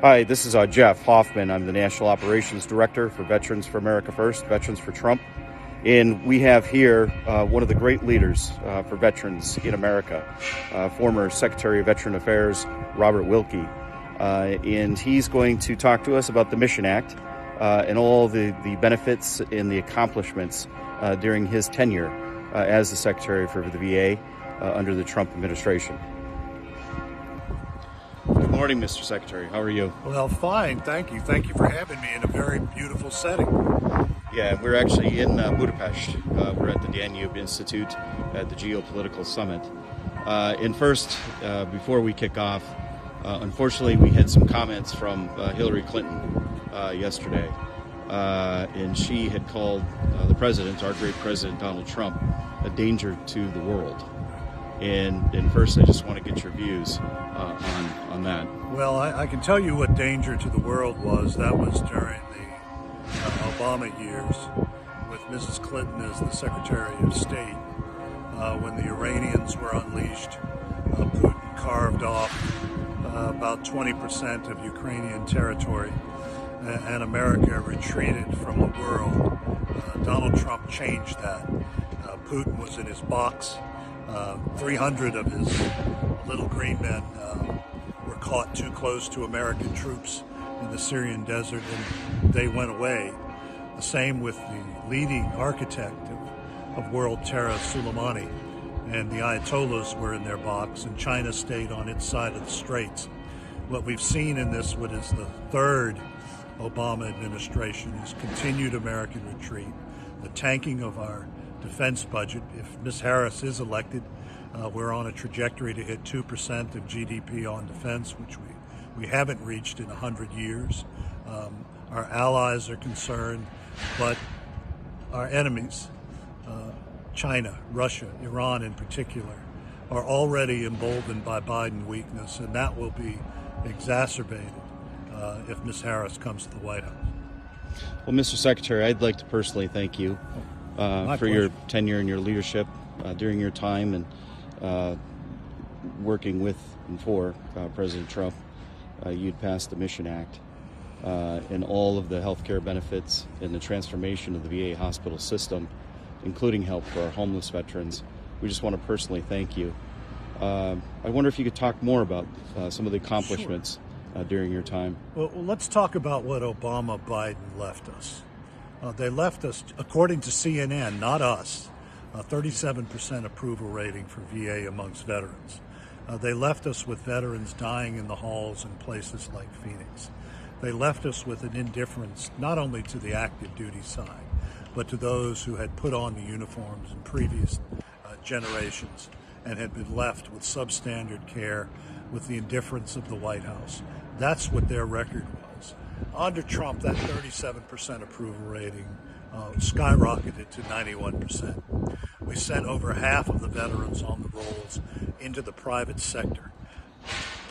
Hi, this is Jeff Hoffmann. I'm the National Operations Director for Veterans for America First, Veterans for Trump. And we have here one of the great leaders for veterans in America, former Secretary of Veteran Affairs, Robert Wilke. And he's going to talk to us about the Mission Act and all the benefits and the accomplishments during his tenure as the Secretary for the VA under the Trump administration. Good morning, Mr. Secretary. How are you? Well, fine. Thank you. Thank you for having me in a very beautiful setting. Yeah, we're actually in Budapest. We're at the Danube Institute at the Geopolitical Summit. And first, before we kick off, unfortunately, we had some comments from Hillary Clinton yesterday. And she had called the president, our great president, Donald Trump, a danger to the world. And first, I just want to get your views on that. Well, I can tell you what danger to the world was. That was during the Obama years with Mrs. Clinton as the Secretary of State, when the Iranians were unleashed. Putin carved off about 20% of Ukrainian territory, and America retreated from the world. Donald Trump changed that. Putin was in his box. 300 of his little green men were caught too close to American troops in the Syrian desert, and they went away. The same with the leading architect of world terror, Soleimani, and the Ayatollahs were in their box, and China stayed on its side of the straits. What we've seen in this, what is the third Obama administration, is continued American retreat, the tanking of our defense budget. If Ms. Harris is elected, we're on a trajectory to hit 2% of GDP on defense, which we haven't reached in 100 years. Our allies are concerned, but our enemies, China, Russia, Iran in particular, are already emboldened by Biden weakness, and that will be exacerbated if Ms. Harris comes to the White House. Well, Mr. Secretary, I'd like to personally thank you for your tenure and your leadership during your time and working with and for President Trump. You'd passed the Mission Act and all of the health care benefits and the transformation of the VA hospital system, including help for our homeless veterans. We just want to personally thank you. I wonder if you could talk more about some of the accomplishments during your time. Well, let's talk about what Obama-Biden left us. They left us, according to CNN, not us, a 37% approval rating for VA amongst veterans. They left us with veterans dying in the halls in places like Phoenix. They left us with an indifference not only to the active duty side, but to those who had put on the uniforms in previous generations and had been left with substandard care, with the indifference of the White House. That's what their record was. Under Trump, that 37% approval rating skyrocketed to 91%. We sent over half of the veterans on the rolls into the private sector,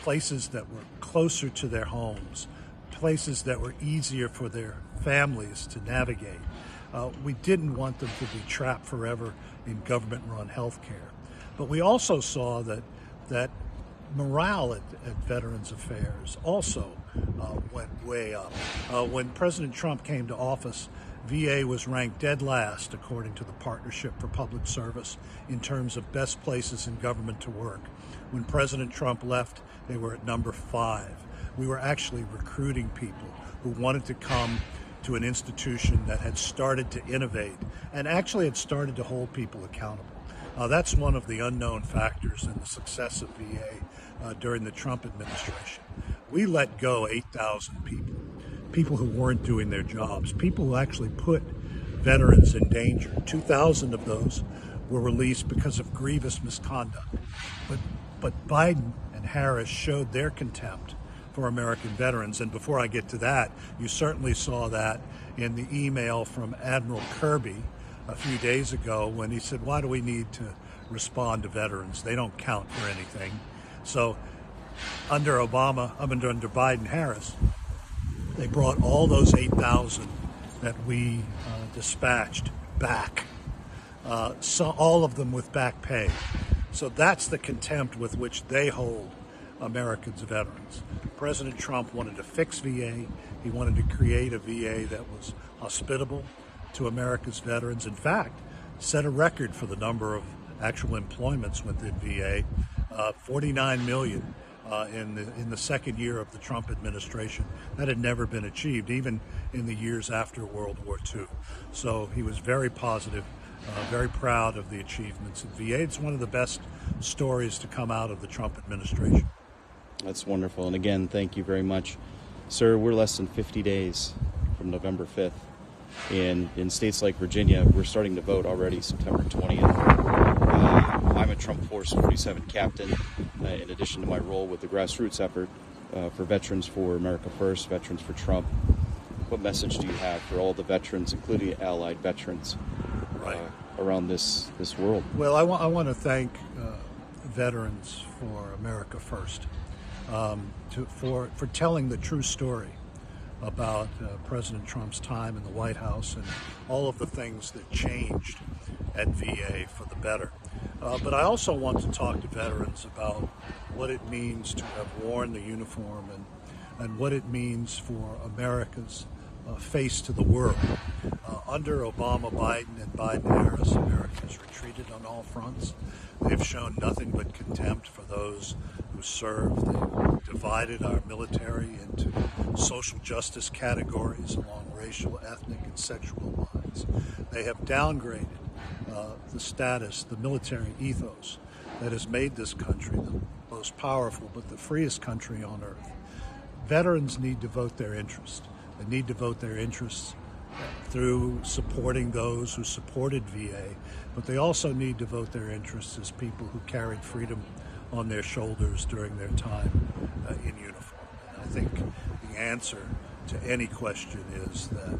places that were closer to their homes, places that were easier for their families to navigate. We didn't want them to be trapped forever in government-run health care. But we also saw that morale at Veterans Affairs also went way up. When President Trump came to office, VA was ranked dead last, according to the Partnership for Public Service, in terms of best places in government to work. When President Trump left, they were at number 5. We were actually recruiting people who wanted to come to an institution that had started to innovate and actually had started to hold people accountable. That's one of the unknown factors in the success of VA during the Trump administration. We let go 8,000 people who weren't doing their jobs, people who actually put veterans in danger. 2,000 of those were released because of grievous misconduct. But Biden and Harris showed their contempt for American veterans. And before I get to that, you certainly saw that in the email from Admiral Kirby a few days ago when he said, why do we need to respond to veterans? They don't count for anything. So under Biden-Harris, they brought all those 8,000 that we dispatched back, so all of them with back pay. So that's the contempt with which they hold Americans' veterans. President Trump wanted to fix VA. He wanted to create a VA that was hospitable to America's veterans. In fact, set a record for the number of actual employments within VA, 49 million in the second year of the Trump administration. That had never been achieved, even in the years after World War II. So he was very positive, very proud of the achievements of VA. It's one of the best stories to come out of the Trump administration. That's wonderful. And again, thank you very much. Sir, we're less than 50 days from November 5th. And in states like Virginia, we're starting to vote already September 20th. I'm a Trump Force 47 captain, in addition to my role with the grassroots effort for Veterans for America First, Veterans for Trump. What message do you have for all the veterans, including allied veterans, around this world? Well, I want to thank Veterans for America First for telling the true story about President Trump's time in the White House and all of the things that changed at VA for the better. But I also want to talk to veterans about what it means to have worn the uniform and what it means for America's face to the world. Under Obama, Biden, and Biden-Harris, America has retreated on all fronts. They've shown nothing but contempt for those who serve. They've divided our military into social justice categories along racial, ethnic, and sexual lines. They have downgraded the status, the military ethos that has made this country the most powerful but the freest country on earth. Veterans need to vote their interest. They need to vote their interests through supporting those who supported VA, but they also need to vote their interests as people who carried freedom on their shoulders during their time in uniform. And I think the answer to any question is that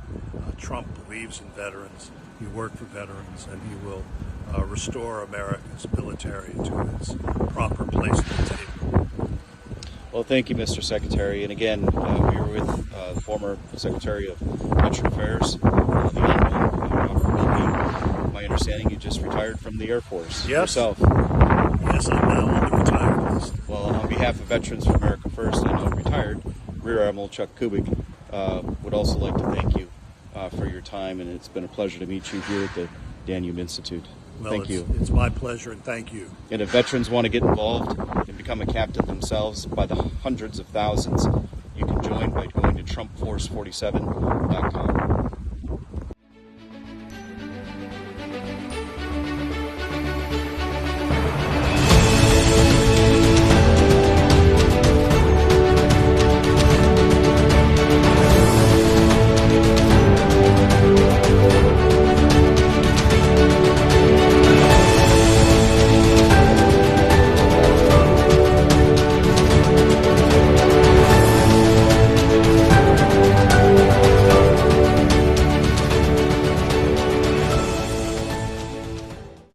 Trump believes in veterans, he worked for veterans, and he will restore America's military to its proper place at the table. Well, thank you, Mr. Secretary. And again, we were with the former Secretary of Veteran Affairs, the Honorable Robert Wilke. My understanding, you just retired from the Air Force yourself. Yes, I'm now on the retired list. Well, on behalf of Veterans for America First, I know retired Rear Admiral Chuck Kubik would also like to thank you for your time, and it's been a pleasure to meet you here at the Danube Institute. Well, thank you. It's my pleasure, and thank you. And if veterans want to get involved and become a captain themselves by the hundreds of thousands, you can join by going to TrumpForce47.com.